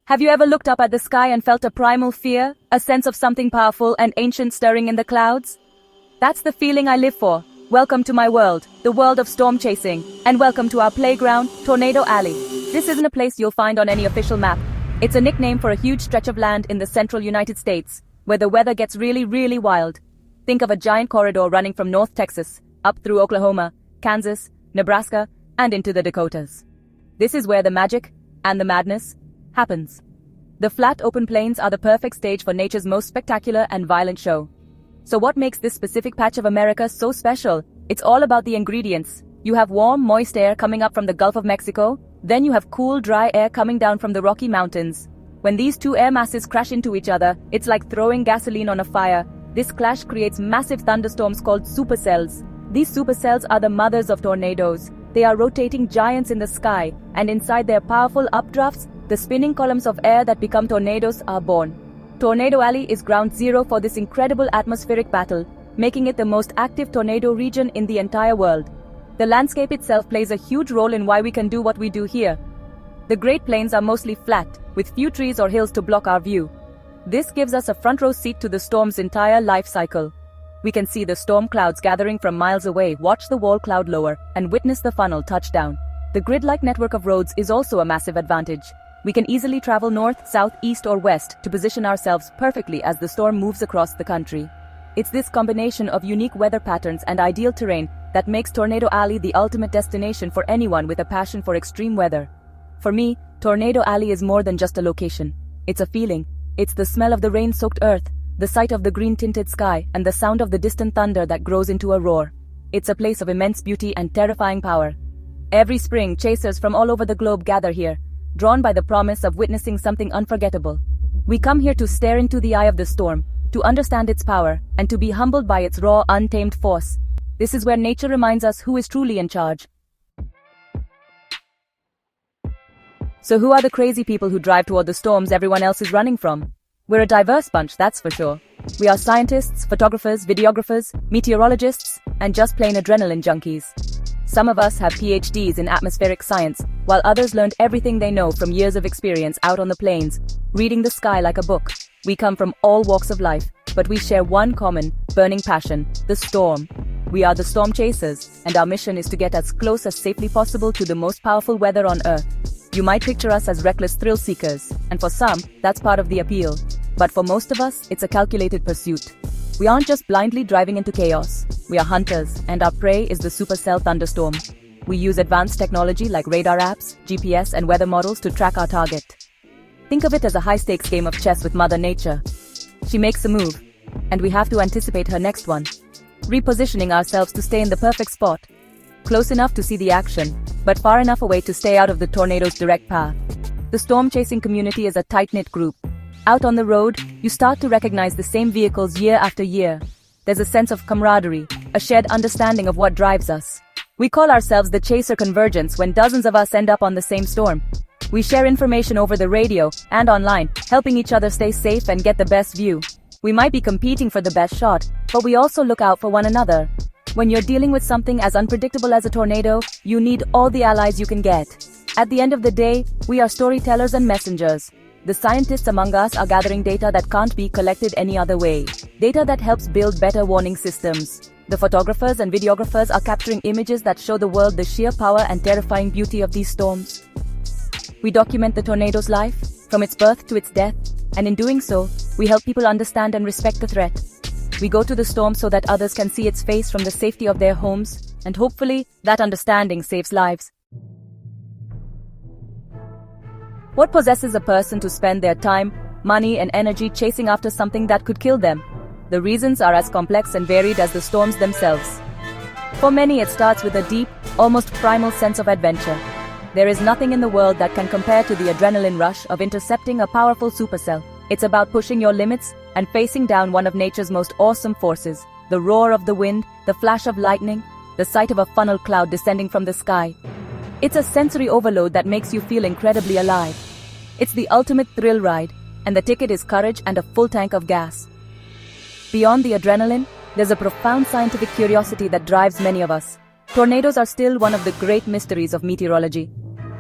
Have you ever looked up at the sky and felt a primal fear, a sense of something powerful and ancient stirring in the clouds? That's the feeling I live for. Welcome to my world, the world of storm chasing, and welcome to our playground, Tornado Alley. This isn't a place you'll find on any official map. It's a nickname for a huge stretch of land in the central United States, where the weather gets really wild. Think of a giant corridor running from North Texas, up through Oklahoma, Kansas, Nebraska, and into the Dakotas. This is where the magic, and the madness, happens. The flat open plains are the perfect stage for nature's most spectacular and violent show. So what makes this specific patch of America so special? It's all about the ingredients. You have warm, moist air coming up from the Gulf of Mexico, then you have cool, dry air coming down from the Rocky Mountains. When these two air masses crash into each other, it's like throwing gasoline on a fire. This clash creates massive thunderstorms called supercells. These supercells are the mothers of tornadoes. They are rotating giants in the sky, and inside their powerful updrafts, the spinning columns of air that become tornadoes are born. Tornado Alley is ground zero for this incredible atmospheric battle, making it the most active tornado region in the entire world. The landscape itself plays a huge role in why we can do what we do here. The Great Plains are mostly flat, with few trees or hills to block our view. This gives us a front row seat to the storm's entire life cycle. We can see the storm clouds gathering from miles away, watch the wall cloud lower, and witness the funnel touch down. The grid-like network of roads is also a massive advantage. We can easily travel north, south, east, or west to position ourselves perfectly as the storm moves across the country. It's this combination of unique weather patterns and ideal terrain that makes Tornado Alley the ultimate destination for anyone with a passion for extreme weather. For me, Tornado Alley is more than just a location. It's a feeling. It's the smell of the rain-soaked earth, the sight of the green-tinted sky, and the sound of the distant thunder that grows into a roar. It's a place of immense beauty and terrifying power. Every spring, chasers from all over the globe gather here, drawn by the promise of witnessing something unforgettable. We come here to stare into the eye of the storm, to understand its power, and to be humbled by its raw, untamed force. This is where nature reminds us who is truly in charge. So who are the crazy people who drive toward the storms everyone else is running from? We're a diverse bunch, that's for sure. We are scientists, photographers, videographers, meteorologists, and just plain adrenaline junkies. Some of us have PhDs in atmospheric science, while others learned everything they know from years of experience out on the plains, reading the sky like a book. We come from all walks of life, but we share one common, burning passion, the storm. We are the storm chasers, and our mission is to get as close as safely possible to the most powerful weather on Earth. You might picture us as reckless thrill seekers, and for some, that's part of the appeal. But for most of us, it's a calculated pursuit. We aren't just blindly driving into chaos. We are hunters, and our prey is the supercell thunderstorm. We use advanced technology like radar apps, GPS, and weather models to track our target. Think of it as a high-stakes game of chess with Mother Nature. She makes a move, and we have to anticipate her next one, repositioning ourselves to stay in the perfect spot, close enough to see the action, but far enough away to stay out of the tornado's direct path. The storm-chasing community is a tight-knit group. Out on the road, you start to recognize the same vehicles year after year. There's a sense of camaraderie, a shared understanding of what drives us. We call ourselves the Chaser Convergence when dozens of us end up on the same storm. We share information over the radio and online, helping each other stay safe and get the best view. We might be competing for the best shot, but we also look out for one another. When you're dealing with something as unpredictable as a tornado, you need all the allies you can get. At the end of the day, we are storytellers and messengers. The scientists among us are gathering data that can't be collected any other way. Data that helps build better warning systems. The photographers and videographers are capturing images that show the world the sheer power and terrifying beauty of these storms. We document the tornado's life, from its birth to its death, and in doing so, we help people understand and respect the threat. We go to the storm so that others can see its face from the safety of their homes, and hopefully, that understanding saves lives. What possesses a person to spend their time, money, and energy chasing after something that could kill them? The reasons are as complex and varied as the storms themselves. For many, it starts with a deep, almost primal sense of adventure. There is nothing in the world that can compare to the adrenaline rush of intercepting a powerful supercell. It's about pushing your limits and facing down one of nature's most awesome forces. The roar of the wind, the flash of lightning, the sight of a funnel cloud descending from the sky. It's a sensory overload that makes you feel incredibly alive. It's the ultimate thrill ride, and the ticket is courage and a full tank of gas. Beyond the adrenaline, there's a profound scientific curiosity that drives many of us. Tornadoes are still one of the great mysteries of meteorology.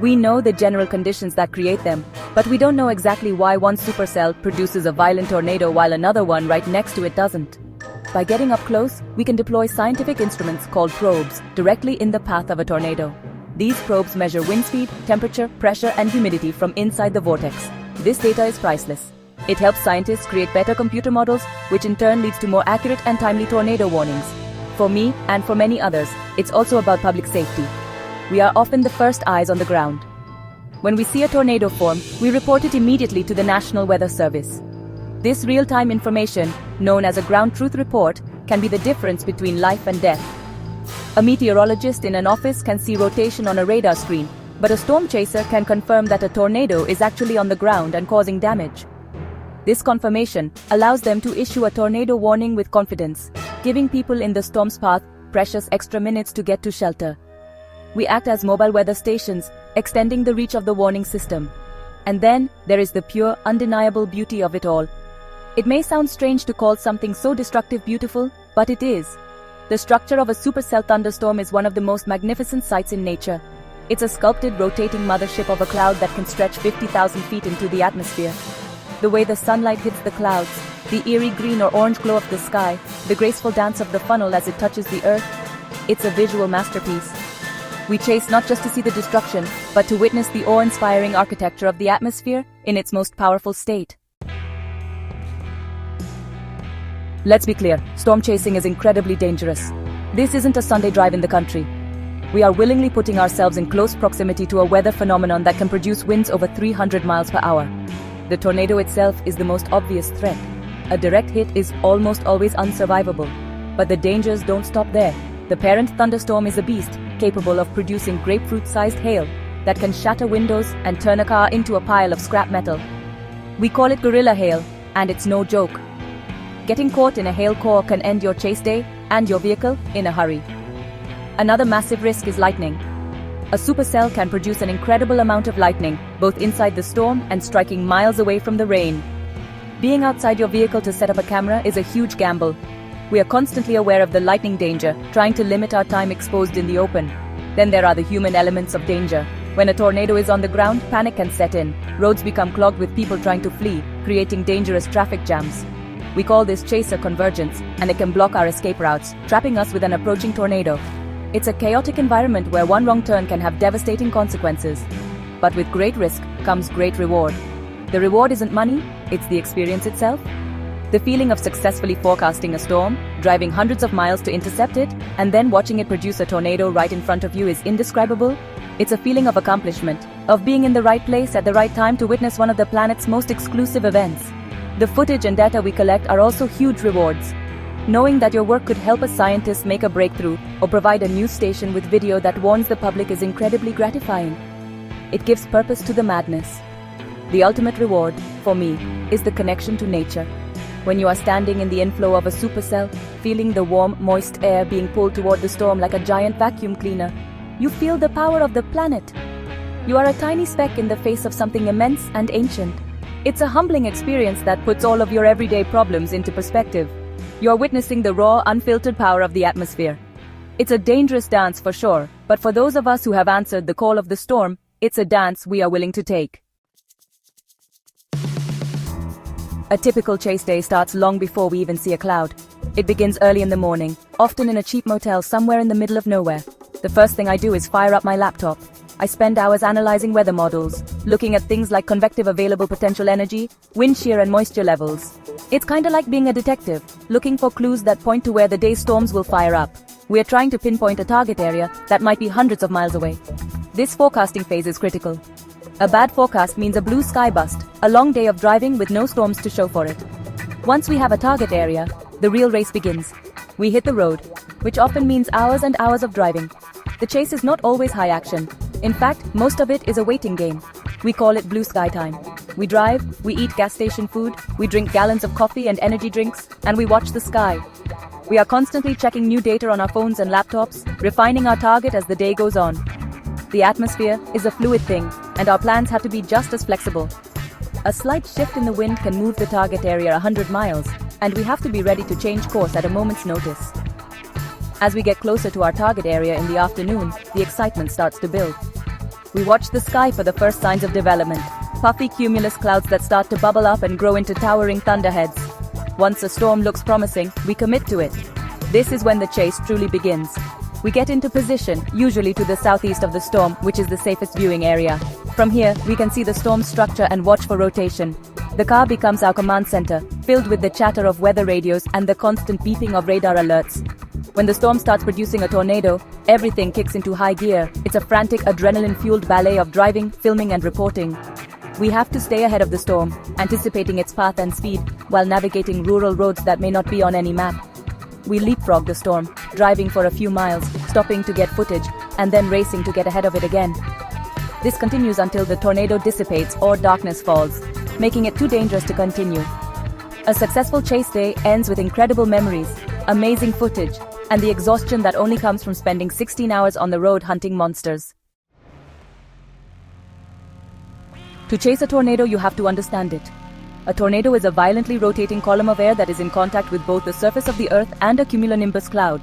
We know the general conditions that create them, but we don't know exactly why one supercell produces a violent tornado while another one right next to it doesn't. By getting up close, we can deploy scientific instruments called probes directly in the path of a tornado. These probes measure wind speed, temperature, pressure, and humidity from inside the vortex. This data is priceless. It helps scientists create better computer models, which in turn leads to more accurate and timely tornado warnings. For me, and for many others, it's also about public safety. We are often the first eyes on the ground. When we see a tornado form, we report it immediately to the National Weather Service. This real-time information, known as a ground truth report, can be the difference between life and death. A meteorologist in an office can see rotation on a radar screen, but a storm chaser can confirm that a tornado is actually on the ground and causing damage. This confirmation allows them to issue a tornado warning with confidence, giving people in the storm's path precious extra minutes to get to shelter. We act as mobile weather stations, extending the reach of the warning system. And then, there is the pure, undeniable beauty of it all. It may sound strange to call something so destructive beautiful, but it is. The structure of a supercell thunderstorm is one of the most magnificent sights in nature. It's a sculpted, rotating mothership of a cloud that can stretch 50,000 feet into the atmosphere. The way the sunlight hits the clouds, the eerie green or orange glow of the sky, the graceful dance of the funnel as it touches the earth, it's a visual masterpiece. We chase not just to see the destruction, but to witness the awe-inspiring architecture of the atmosphere in its most powerful state. Let's be clear, storm chasing is incredibly dangerous. This isn't a Sunday drive in the country. We are willingly putting ourselves in close proximity to a weather phenomenon that can produce winds over 300 miles per hour. The tornado itself is the most obvious threat. A direct hit is almost always unsurvivable. But the dangers don't stop there. The parent thunderstorm is a beast, capable of producing grapefruit-sized hail that can shatter windows and turn a car into a pile of scrap metal. We call it gorilla hail, and it's no joke. Getting caught in a hail core can end your chase day and your vehicle in a hurry. Another massive risk is lightning. A supercell can produce an incredible amount of lightning, both inside the storm and striking miles away from the rain. Being outside your vehicle to set up a camera is a huge gamble. We are constantly aware of the lightning danger, trying to limit our time exposed in the open. Then there are the human elements of danger. When a tornado is on the ground, panic can set in. Roads become clogged with people trying to flee, creating dangerous traffic jams. We call this chaser convergence, and it can block our escape routes, trapping us with an approaching tornado. It's a chaotic environment where one wrong turn can have devastating consequences. But with great risk comes great reward. The reward isn't money, it's the experience itself. The feeling of successfully forecasting a storm, driving hundreds of miles to intercept it, and then watching it produce a tornado right in front of you is indescribable. It's a feeling of accomplishment, of being in the right place at the right time to witness one of the planet's most exclusive events. The footage and data we collect are also huge rewards. Knowing that your work could help a scientist make a breakthrough or provide a news station with video that warns the public is incredibly gratifying. It gives purpose to the madness. The ultimate reward, for me, is the connection to nature. When you are standing in the inflow of a supercell, feeling the warm, moist air being pulled toward the storm like a giant vacuum cleaner, you feel the power of the planet. You are a tiny speck in the face of something immense and ancient. It's a humbling experience that puts all of your everyday problems into perspective. You are witnessing the raw, unfiltered power of the atmosphere. It's a dangerous dance for sure, but for those of us who have answered the call of the storm, it's a dance we are willing to take. A typical chase day starts long before we even see a cloud. It begins early in the morning, often in a cheap motel somewhere in the middle of nowhere. The first thing I do is fire up my laptop. I spend hours analyzing weather models, looking at things like convective available potential energy, wind shear and moisture levels. It's kinda like being a detective, looking for clues that point to where the day's storms will fire up. We're trying to pinpoint a target area that might be hundreds of miles away. This forecasting phase is critical. A bad forecast means a blue sky bust, a long day of driving with no storms to show for it. Once we have a target area, the real race begins. We hit the road, which often means hours and hours of driving. The chase is not always high action. In fact, most of it is a waiting game. We call it blue sky time. We drive, we eat gas station food, we drink gallons of coffee and energy drinks, and we watch the sky. We are constantly checking new data on our phones and laptops, refining our target as the day goes on. The atmosphere is a fluid thing, and our plans have to be just as flexible. A slight shift in the wind can move the target area 100 miles, and we have to be ready to change course at a moment's notice. As we get closer to our target area in the afternoon, the excitement starts to build. We watch the sky for the first signs of development. Puffy cumulus clouds that start to bubble up and grow into towering thunderheads. Once a storm looks promising, we commit to it. This is when the chase truly begins. We get into position, usually to the southeast of the storm, which is the safest viewing area. From here, we can see the storm's structure and watch for rotation. The car becomes our command center, filled with the chatter of weather radios and the constant beeping of radar alerts. When the storm starts producing a tornado, everything kicks into high gear. It's a frantic, adrenaline-fueled ballet of driving, filming, and reporting. We have to stay ahead of the storm, anticipating its path and speed, while navigating rural roads that may not be on any map. We leapfrog the storm, driving for a few miles, stopping to get footage, and then racing to get ahead of it again. This continues until the tornado dissipates or darkness falls, making it too dangerous to continue. A successful chase day ends with incredible memories, amazing footage, and the exhaustion that only comes from spending 16 hours on the road hunting monsters. To chase a tornado, you have to understand it. A tornado is a violently rotating column of air that is in contact with both the surface of the Earth and a cumulonimbus cloud.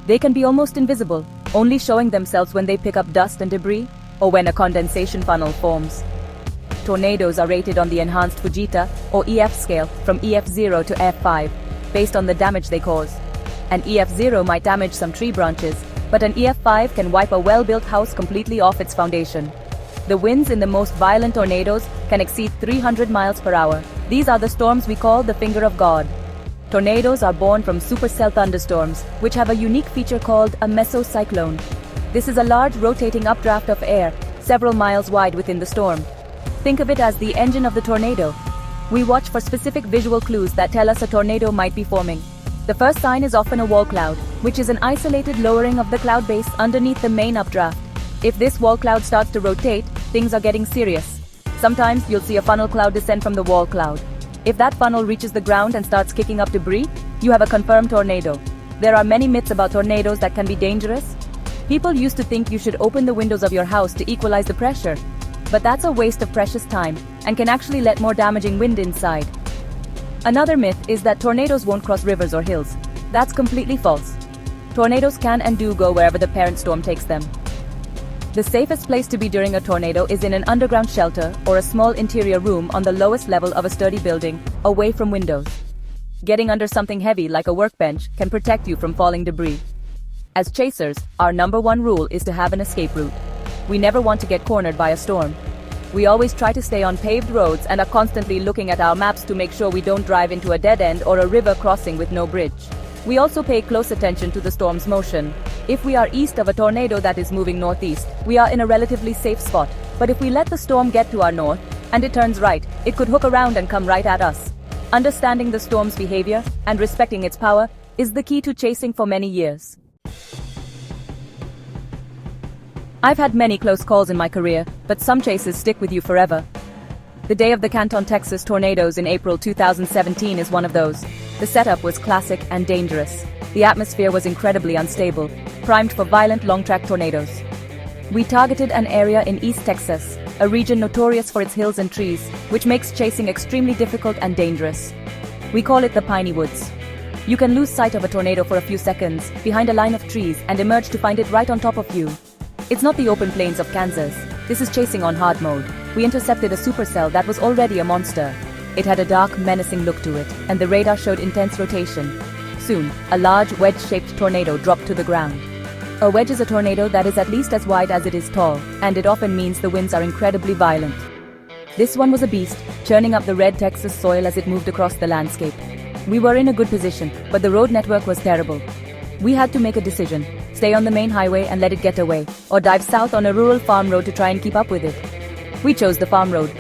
They can be almost invisible, only showing themselves when they pick up dust and debris, or when a condensation funnel forms. Tornadoes are rated on the Enhanced Fujita, or EF scale, from EF0 to F5, based on the damage they cause. An EF0 might damage some tree branches, but an EF5 can wipe a well-built house completely off its foundation. The winds in the most violent tornadoes can exceed 300 miles per hour. These are the storms we call the finger of God. Tornadoes are born from supercell thunderstorms, which have a unique feature called a mesocyclone. This is a large rotating updraft of air, several miles wide within the storm. Think of it as the engine of the tornado. We watch for specific visual clues that tell us a tornado might be forming. The first sign is often a wall cloud, which is an isolated lowering of the cloud base underneath the main updraft. If this wall cloud starts to rotate, things are getting serious. Sometimes you'll see a funnel cloud descend from the wall cloud. If that funnel reaches the ground and starts kicking up debris, you have a confirmed tornado. There are many myths about tornadoes that can be dangerous. People used to think you should open the windows of your house to equalize the pressure. But that's a waste of precious time, and can actually let more damaging wind inside. Another myth is that tornadoes won't cross rivers or hills. That's completely false. Tornadoes can and do go wherever the parent storm takes them. The safest place to be during a tornado is in an underground shelter or a small interior room on the lowest level of a sturdy building, away from windows. Getting under something heavy like a workbench can protect you from falling debris. As chasers, our number one rule is to have an escape route. We never want to get cornered by a storm. We always try to stay on paved roads and are constantly looking at our maps to make sure we don't drive into a dead end or a river crossing with no bridge. We also pay close attention to the storm's motion. If we are east of a tornado that is moving northeast, we are in a relatively safe spot. But if we let the storm get to our north, and it turns right, it could hook around and come right at us. Understanding the storm's behavior and respecting its power is the key to chasing for many years. I've had many close calls in my career, but some chases stick with you forever. The day of the Canton, Texas tornadoes in April 2017 is one of those. The setup was classic and dangerous. The atmosphere was incredibly unstable, primed for violent long-track tornadoes. We targeted an area in East Texas, a region notorious for its hills and trees, which makes chasing extremely difficult and dangerous. We call it the Piney Woods. You can lose sight of a tornado for a few seconds, behind a line of trees, and emerge to find it right on top of you. It's not the open plains of Kansas. This is chasing on hard mode. We intercepted a supercell that was already a monster. It had a dark, menacing look to it, and the radar showed intense rotation. Soon, a large, wedge-shaped tornado dropped to the ground. A wedge is a tornado that is at least as wide as it is tall, and it often means the winds are incredibly violent. This one was a beast, churning up the red Texas soil as it moved across the landscape. We were in a good position, but the road network was terrible. We had to make a decision: stay on the main highway and let it get away, or dive south on a rural farm road to try and keep up with it. We chose the farm road.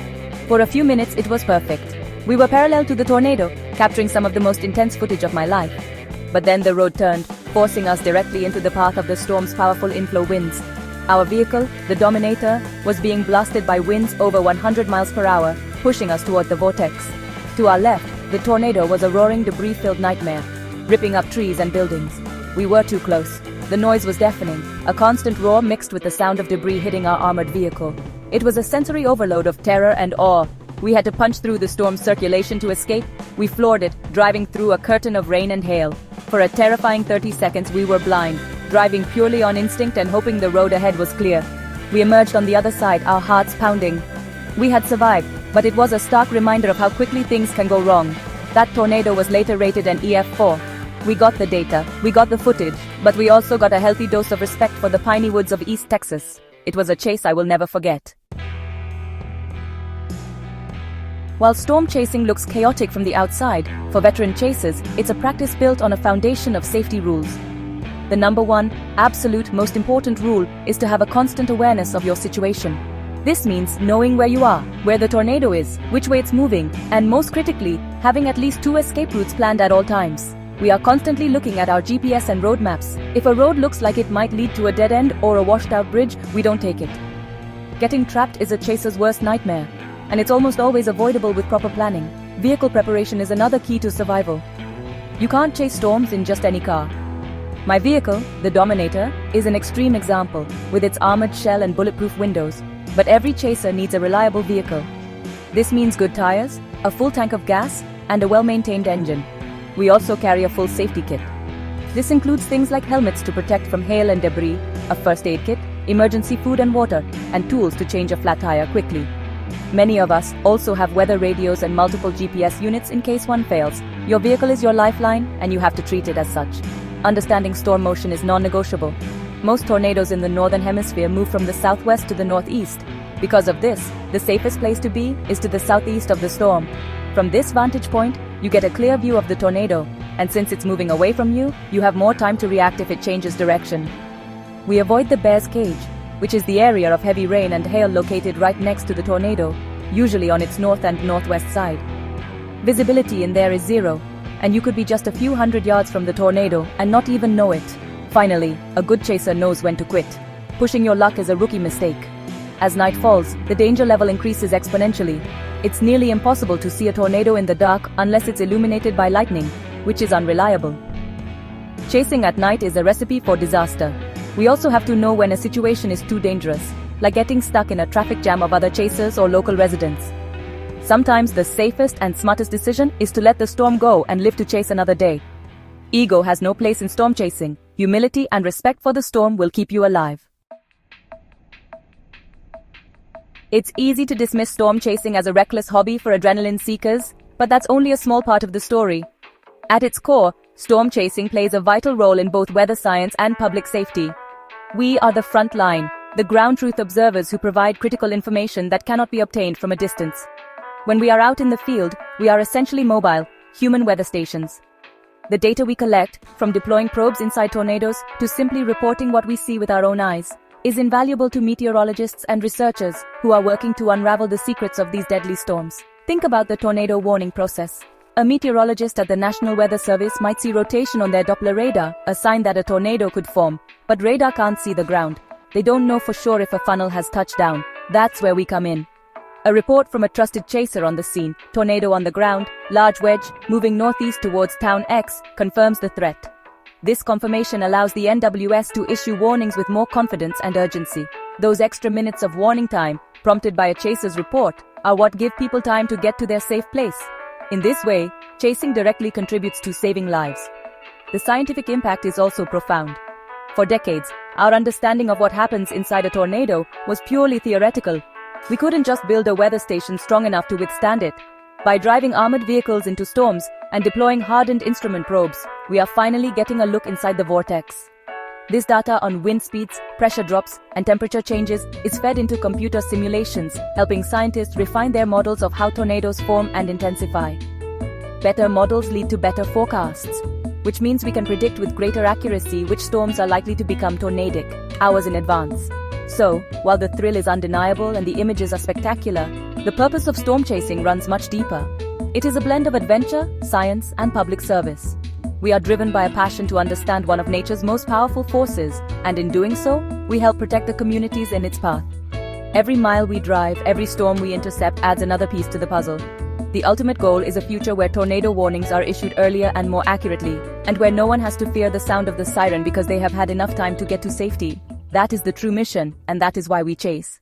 For a few minutes it was perfect. We were parallel to the tornado, capturing some of the most intense footage of my life. But then the road turned, forcing us directly into the path of the storm's powerful inflow winds. Our vehicle, the Dominator, was being blasted by winds over 100 miles per hour, pushing us toward the vortex. To our left, the tornado was a roaring, debris-filled nightmare, ripping up trees and buildings. We were too close. The noise was deafening, a constant roar mixed with the sound of debris hitting our armored vehicle. It was a sensory overload of terror and awe. We had to punch through the storm's circulation to escape. We floored it, driving through a curtain of rain and hail. For a terrifying 30 seconds we were blind, driving purely on instinct and hoping the road ahead was clear. We emerged on the other side, our hearts pounding. We had survived, but it was a stark reminder of how quickly things can go wrong. That tornado was later rated an EF4. We got the data, we got the footage, but we also got a healthy dose of respect for the piney woods of East Texas. It was a chase I will never forget. While storm chasing looks chaotic from the outside, for veteran chasers, it's a practice built on a foundation of safety rules. The number one, absolute most important rule is to have a constant awareness of your situation. This means knowing where you are, where the tornado is, which way it's moving, and most critically, having at least 2 escape routes planned at all times. We are constantly looking at our GPS and road maps. If a road looks like it might lead to a dead end or a washed-out bridge, we don't take it. Getting trapped is a chaser's worst nightmare, and it's almost always avoidable with proper planning. Vehicle preparation is another key to survival. You can't chase storms in just any car. My vehicle, the Dominator, is an extreme example, with its armored shell and bulletproof windows, but every chaser needs a reliable vehicle. This means good tires, a full tank of gas, and a well-maintained engine. We also carry a full safety kit. This includes things like helmets to protect from hail and debris, a first aid kit, emergency food and water, and tools to change a flat tire quickly. Many of us also have weather radios and multiple GPS units in case one fails. Your vehicle is your lifeline, and you have to treat it as such. Understanding storm motion is non-negotiable. Most tornadoes in the northern hemisphere move from the southwest to the northeast. Because of this, the safest place to be is to the southeast of the storm. From this vantage point, you get a clear view of the tornado, and since it's moving away from you, you have more time to react if it changes direction. We avoid the bear's cage, which is the area of heavy rain and hail located right next to the tornado, usually on its north and northwest side. Visibility in there is zero, and you could be just a few hundred yards from the tornado and not even know it. Finally, a good chaser knows when to quit. Pushing your luck is a rookie mistake. As night falls, the danger level increases exponentially. It's nearly impossible to see a tornado in the dark unless it's illuminated by lightning, which is unreliable. Chasing at night is a recipe for disaster. We also have to know when a situation is too dangerous, like getting stuck in a traffic jam of other chasers or local residents. Sometimes the safest and smartest decision is to let the storm go and live to chase another day. Ego has no place in storm chasing. Humility and respect for the storm will keep you alive. It's easy to dismiss storm chasing as a reckless hobby for adrenaline seekers, but that's only a small part of the story. At its core, storm chasing plays a vital role in both weather science and public safety. We are the front line, the ground truth observers who provide critical information that cannot be obtained from a distance. When we are out in the field, we are essentially mobile, human weather stations. The data we collect, from deploying probes inside tornadoes to simply reporting what we see with our own eyes, is invaluable to meteorologists and researchers who are working to unravel the secrets of these deadly storms. Think about the tornado warning process. A meteorologist at the National Weather Service might see rotation on their Doppler radar, a sign that a tornado could form, but radar can't see the ground. They don't know for sure if a funnel has touched down. That's where we come in. A report from a trusted chaser on the scene, tornado on the ground, large wedge, moving northeast towards town X, confirms the threat. This confirmation allows the NWS to issue warnings with more confidence and urgency. Those extra minutes of warning time, prompted by a chaser's report, are what give people time to get to their safe place. In this way, chasing directly contributes to saving lives. The scientific impact is also profound. For decades, our understanding of what happens inside a tornado was purely theoretical. We couldn't just build a weather station strong enough to withstand it. By driving armored vehicles into storms and deploying hardened instrument probes, we are finally getting a look inside the vortex. This data on wind speeds, pressure drops, and temperature changes is fed into computer simulations, helping scientists refine their models of how tornadoes form and intensify. Better models lead to better forecasts, which means we can predict with greater accuracy which storms are likely to become tornadic, hours in advance. So, while the thrill is undeniable and the images are spectacular, the purpose of storm chasing runs much deeper. It is a blend of adventure, science, and public service. We are driven by a passion to understand one of nature's most powerful forces, and in doing so, we help protect the communities in its path. Every mile we drive, every storm we intercept adds another piece to the puzzle. The ultimate goal is a future where tornado warnings are issued earlier and more accurately, and where no one has to fear the sound of the siren because they have had enough time to get to safety. That is the true mission, and that is why we chase.